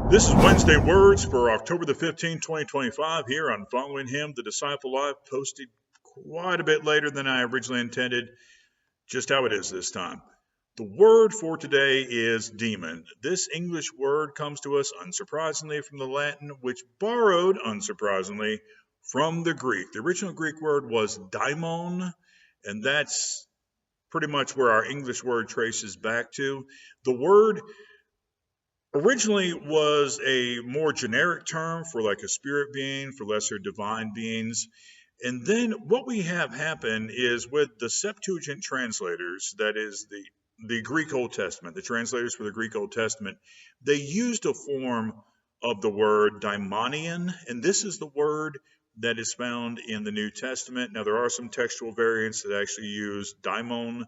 This is Wednesday Words for October the 15th, 2025, here on Following Him, the Disciple Live, posted quite a bit later than I originally intended, just how it is this time. The word for today is demon. This English word comes to us unsurprisingly from the Latin, which borrowed, unsurprisingly, from the Greek. The original Greek word was daimon, and that's pretty much where our English word traces back to. The word originally was a more generic term for like a spirit being, for lesser divine beings. And then what we have happen is with the Septuagint translators, that is the Greek Old Testament, the translators for the Greek Old Testament, they used a form of the word daimonion, and this is the word that is found in the New Testament. Now, there are some textual variants that actually use daimon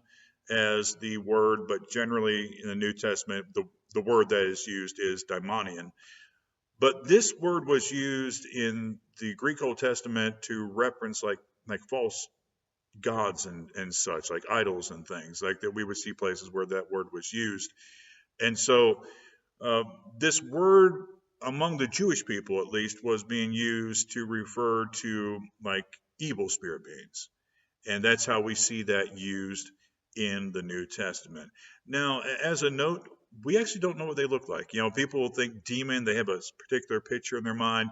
as the word, but generally in the New Testament, the word that is used is daimonion. But this word was used in the Greek Old Testament to reference like false gods and such, like idols and things like that. We would see places where that word was used, and so uh, this word among the Jewish people, at least, was being used to refer to like evil spirit beings, and that's how we see that used in the New Testament. Now, as a note, we actually don't know what they look like. You know, people will think demon, they have a particular picture in their mind.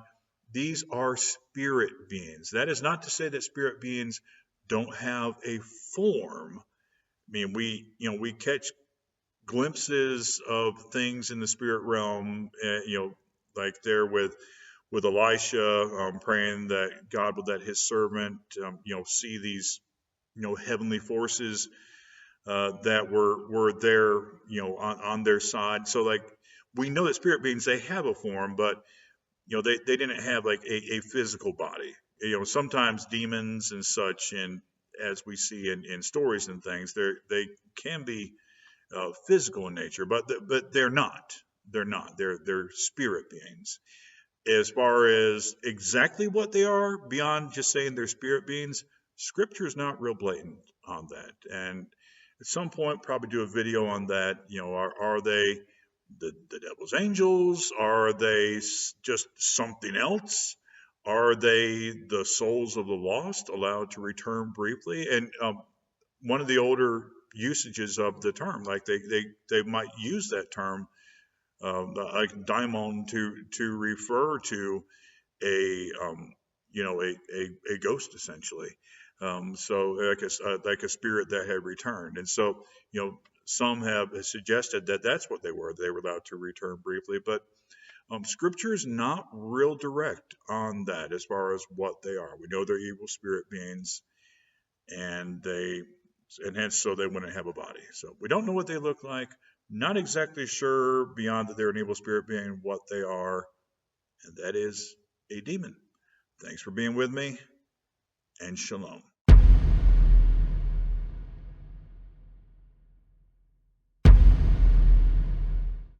These are spirit beings. That is not to say that spirit beings don't have a form. I mean, we catch glimpses of things in the spirit realm, like there with Elisha, praying that God would let his servant, see these, heavenly forces that were there, on their side. So like we know that spirit beings, they have a form, but they didn't have like a physical body. Sometimes demons and such, and as we see in stories and things, they can be physical in nature, but they're not. They're not. They're spirit beings. As far as exactly what they are, beyond just saying they're spirit beings, Scripture is not real blatant on that. And at some point, probably do a video on that. Are they the devil's angels? Are they just something else? Are they the souls of the lost allowed to return briefly? And one of the older usages of the term, like they might use that term, like daimon, to refer to a a ghost essentially. So like a spirit that had returned, and so some have suggested that that's what they were. They were allowed to return briefly, but Scripture is not real direct on that as far as what they are. We know they're evil spirit beings, and hence so they wouldn't have a body. So we don't know what they look like. Not exactly sure beyond that they're an evil spirit being what they are, and that is a demon. Thanks for being with me, and shalom.